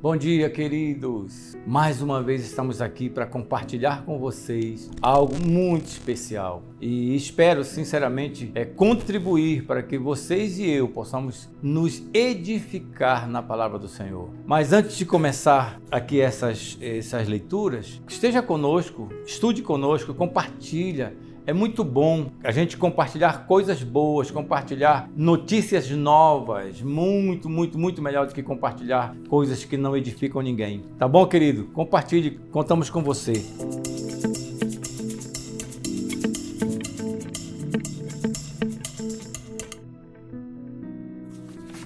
Bom dia, queridos! Mais uma vez estamos aqui para compartilhar com vocês algo muito especial e espero sinceramente contribuir para que vocês e eu possamos nos edificar na palavra do Senhor. Mas antes de começar aqui essas leituras, esteja conosco, estude conosco, compartilha. É muito bom a gente compartilhar coisas boas, compartilhar notícias novas, muito melhor do que compartilhar coisas que não edificam ninguém. Tá bom, querido? Compartilhe, contamos com você.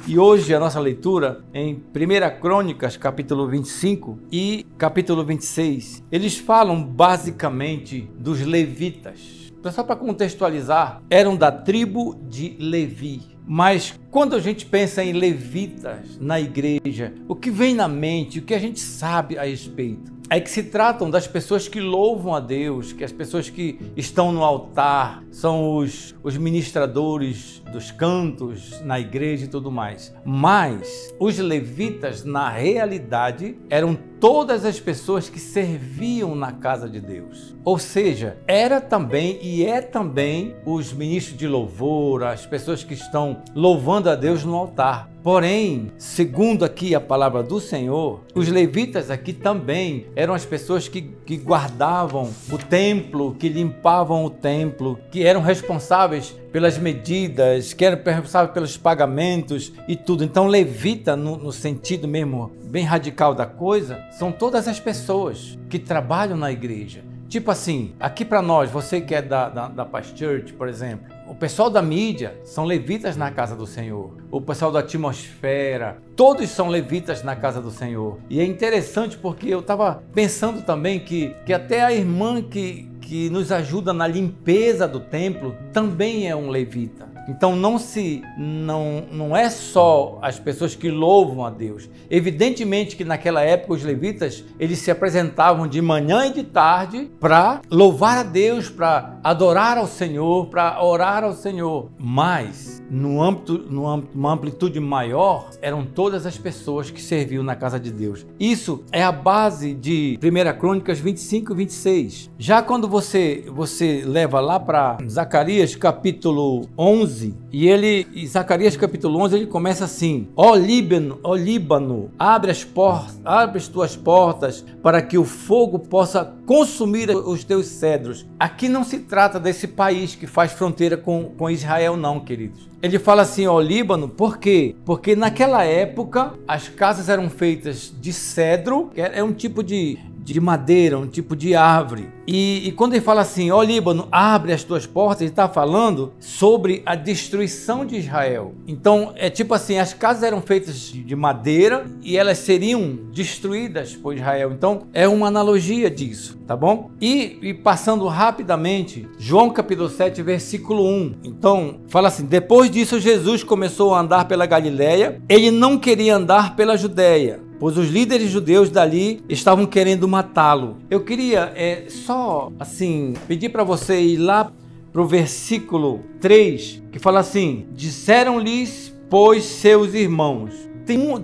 E hoje a nossa leitura em 1 Crônicas, capítulo 25 e capítulo 26. Eles falam basicamente dos levitas. Então, só para contextualizar, eram da tribo de Levi. Mas quando a gente pensa em levitas na igreja, o que vem na mente, o que a gente sabe a respeito, é que se tratam das pessoas que louvam a Deus, que as pessoas que estão no altar, são os ministradores dos cantos na igreja e tudo mais. Mas os levitas, na realidade, eram todas as pessoas que serviam na casa de Deus. Ou seja, era também e é também os ministros de louvor, as pessoas que estão louvando a Deus no altar. Porém, segundo aqui a palavra do Senhor, os levitas aqui também eram as pessoas que guardavam o templo, que limpavam o templo, que eram responsáveis pelas medidas, que eram responsáveis pelos pagamentos e tudo. Então, levita, no sentido mesmo bem radical da coisa, são todas as pessoas que trabalham na igreja. Tipo assim, aqui para nós, você que é da Paz Church, por exemplo, o pessoal da mídia são levitas na casa do Senhor. O pessoal da atmosfera, todos são levitas na casa do Senhor. E é interessante porque eu estava pensando também que até a irmã que nos ajuda na limpeza do templo também é um levita. Então não é só as pessoas que louvam a Deus. Evidentemente que naquela época os levitas, eles se apresentavam de manhã e de tarde para louvar a Deus, para adorar ao Senhor, para orar ao Senhor. Mas numa amplitude maior, eram todas as pessoas que serviam na casa de Deus. Isso é a base de 1 Crônicas 25 e 26. Já quando você leva lá para Zacarias capítulo 11, e Zacarias capítulo 11, ele começa assim: Ó Líbano, abre as tuas portas para que o fogo possa consumir os teus cedros. Aqui não se trata desse país que faz fronteira com Israel não, queridos. Ele fala assim, ó Líbano, por quê? Porque naquela época as casas eram feitas de cedro, que é um tipo de madeira, um tipo de árvore. E quando ele fala assim, ó Líbano, abre as tuas portas, ele está falando sobre a destruição de Israel. Então, é tipo assim, as casas eram feitas de madeira e elas seriam destruídas por Israel. Então, é uma analogia disso, tá bom? E passando rapidamente, João capítulo 7, versículo 1. Então, fala assim, depois disso Jesus começou a andar pela Galileia, ele não queria andar pela Judéia, pois os líderes judeus dali estavam querendo matá-lo. Eu queria só assim pedir para você ir lá para o versículo 3, que fala assim, disseram-lhes, pois, seus irmãos.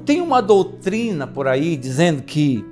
Tem uma doutrina por aí dizendo que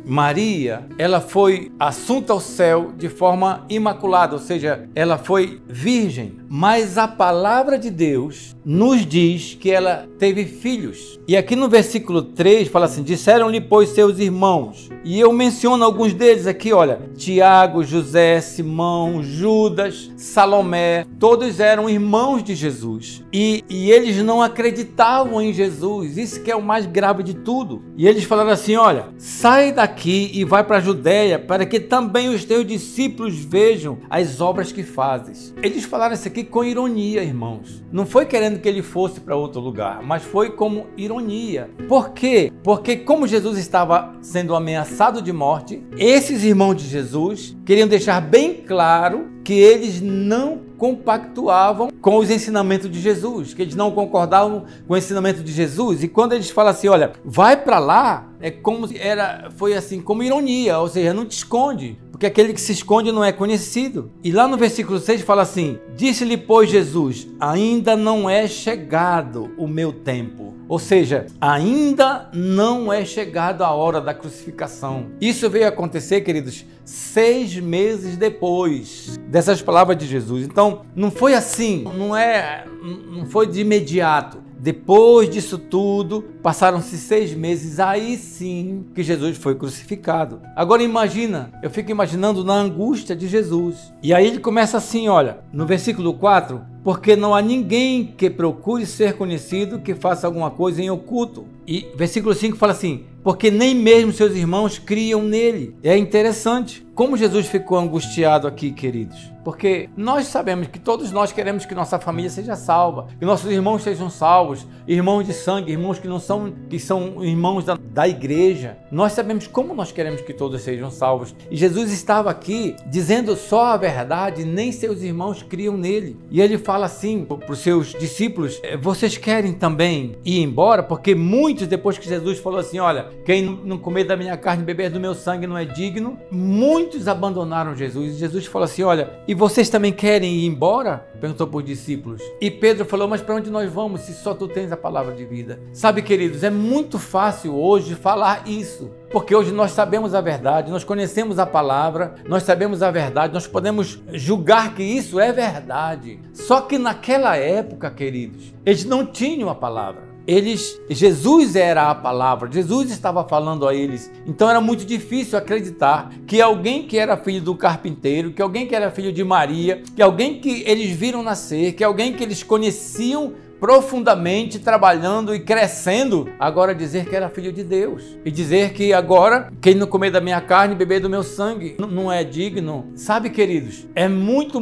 Maria, ela foi assunta ao céu de forma imaculada, ou seja, ela foi virgem, mas a palavra de Deus nos diz que ela teve filhos. E aqui no versículo 3 fala assim, disseram-lhe, pois, seus irmãos. E eu menciono alguns deles aqui, olha, Tiago, José, Simão, Judas, Salomé, todos eram irmãos de Jesus. E eles não acreditavam em Jesus, isso que é o mais grave de tudo. E eles falaram assim, olha, sai daqui e vai para a Judéia, para que também os teus discípulos vejam as obras que fazes. Eles falaram isso aqui com ironia, irmãos. Não foi querendo que ele fosse para outro lugar, mas foi como ironia. Por quê? Porque como Jesus estava sendo ameaçado de morte, esses irmãos de Jesus queriam deixar bem claro que eles não compactuavam com os ensinamentos de Jesus, que eles não concordavam com o ensinamento de Jesus. E quando eles falam assim, olha, vai para lá, foi assim, como ironia, ou seja, não te esconde, porque aquele que se esconde não é conhecido. E lá no versículo 6 fala assim: disse-lhe, pois, Jesus, ainda não é chegado o meu tempo. Ou seja, ainda não é chegado a hora da crucificação. Isso veio acontecer, queridos, 6 meses depois dessas palavras de Jesus. Então, não foi assim, não foi de imediato. Depois disso tudo, passaram-se 6 meses, aí sim que Jesus foi crucificado. Agora imagina, eu fico imaginando na angústia de Jesus. E aí ele começa assim, olha, no versículo 4, porque não há ninguém que procure ser conhecido que faça alguma coisa em oculto. E versículo 5 fala assim, porque nem mesmo seus irmãos criam nele. É interessante como Jesus ficou angustiado aqui, queridos. Porque nós sabemos que todos nós queremos que nossa família seja salva, que nossos irmãos sejam salvos, irmãos de sangue, irmãos que são irmãos da igreja. Nós sabemos como nós queremos que todos sejam salvos. E Jesus estava aqui dizendo só a verdade, nem seus irmãos criam nele. E ele fala assim para os seus discípulos, vocês querem também ir embora? Porque muitos, depois que Jesus falou assim, olha, quem não comer da minha carne e beber do meu sangue não é digno, muitos abandonaram Jesus. E Jesus falou assim, olha, e vocês também querem ir embora? Perguntou para os discípulos. E Pedro falou, mas para onde nós vamos se só tu tens a palavra de vida? Sabe, queridos, é muito fácil hoje falar isso, porque hoje nós sabemos a verdade, nós conhecemos a palavra, nós sabemos a verdade, nós podemos julgar que isso é verdade. Só que naquela época, queridos, eles não tinham a palavra. Jesus era a palavra, Jesus estava falando a eles, então era muito difícil acreditar que alguém que era filho do carpinteiro, que alguém que era filho de Maria, que alguém que eles viram nascer, que alguém que eles conheciam profundamente, trabalhando e crescendo, agora dizer que era filho de Deus e dizer que agora quem não comer da minha carne e beber do meu sangue não é digno. Sabe, queridos, é muito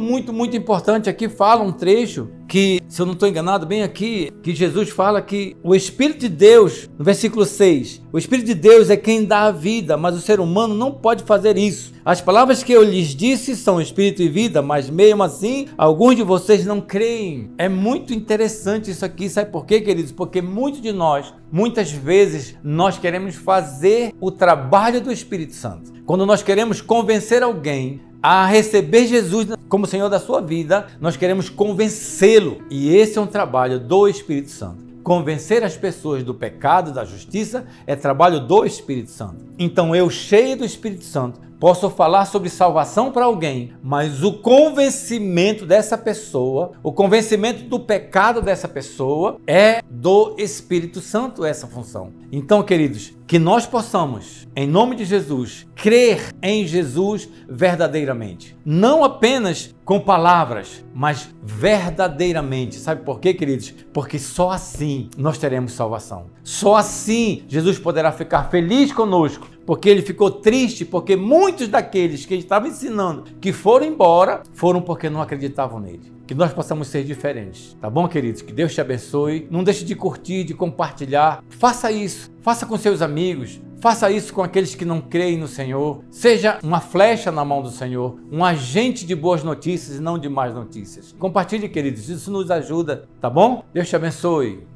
importante. Aqui fala um trecho que, se eu não estou enganado, bem aqui, que Jesus fala que o Espírito de Deus, no versículo 6, o Espírito de Deus é quem dá a vida, mas o ser humano não pode fazer isso. As palavras que eu lhes disse são Espírito e vida, mas mesmo assim, alguns de vocês não creem. É muito interessante isso aqui, sabe por quê, queridos? Porque muitos de nós, muitas vezes, nós queremos fazer o trabalho do Espírito Santo. Quando nós queremos convencer alguém a receber Jesus como Senhor da sua vida, nós queremos convencê-lo. E esse é um trabalho do Espírito Santo. Convencer as pessoas do pecado, da justiça, é trabalho do Espírito Santo. Então eu, cheio do Espírito Santo, posso falar sobre salvação para alguém, mas o convencimento dessa pessoa, o convencimento do pecado dessa pessoa é do Espírito Santo, essa função. Então, queridos, que nós possamos, em nome de Jesus, crer em Jesus verdadeiramente. Não apenas com palavras, mas verdadeiramente. Sabe por quê, queridos? Porque só assim nós teremos salvação. Só assim Jesus poderá ficar feliz conosco, porque ele ficou triste, porque muitos daqueles que ele estava ensinando que foram embora, foram porque não acreditavam nele. Que nós possamos ser diferentes, tá bom, queridos? Que Deus te abençoe. Não deixe de curtir, de compartilhar. Faça isso, faça com seus amigos, faça isso com aqueles que não creem no Senhor. Seja uma flecha na mão do Senhor, um agente de boas notícias e não de más notícias. Compartilhe, queridos, isso nos ajuda, tá bom? Deus te abençoe.